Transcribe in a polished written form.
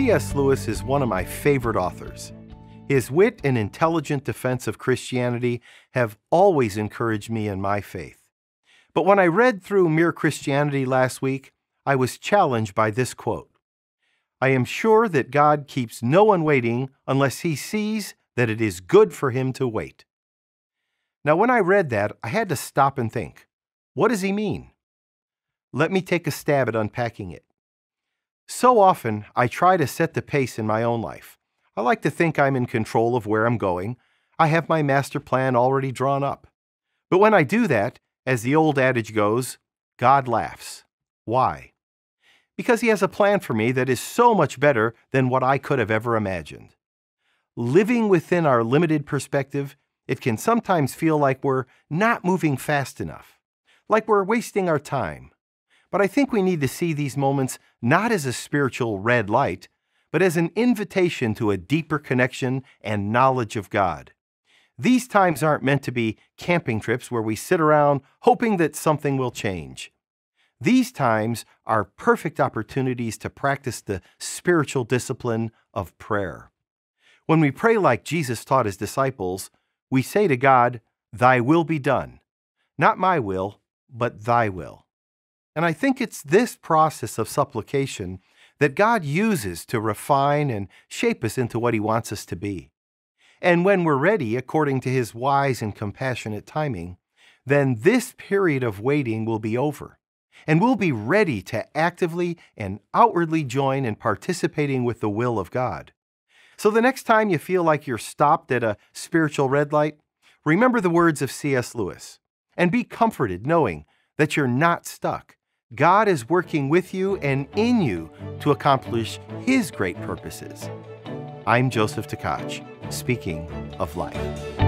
C.S. Lewis is one of my favorite authors. His wit and intelligent defense of Christianity have always encouraged me in my faith. But when I read through Mere Christianity last week, I was challenged by this quote: "I am sure that God keeps no one waiting unless he sees that it is good for him to wait." Now, when I read that, I had to stop and think, what does he mean? Let me take a stab at unpacking it. So often, I try to set the pace in my own life. I like to think I'm in control of where I'm going. I have my master plan already drawn up. But when I do that, as the old adage goes, God laughs. Why? Because he has a plan for me that is so much better than what I could have ever imagined. Living within our limited perspective, it can sometimes feel like we're not moving fast enough, like we're wasting our time. But I think we need to see these moments not as a spiritual red light, but as an invitation to a deeper connection and knowledge of God. These times aren't meant to be camping trips where we sit around hoping that something will change. These times are perfect opportunities to practice the spiritual discipline of prayer. When we pray like Jesus taught his disciples, we say to God, "Thy will be done. Not my will, but thy will." And I think it's this process of supplication that God uses to refine and shape us into what he wants us to be. And when we're ready, according to his wise and compassionate timing, then this period of waiting will be over, and we'll be ready to actively and outwardly join in participating with the will of God. So the next time you feel like you're stopped at a spiritual red light, remember the words of C.S. Lewis, and be comforted knowing that you're not stuck. God is working with you and in you to accomplish his great purposes. I'm Joseph Tkach, speaking of life.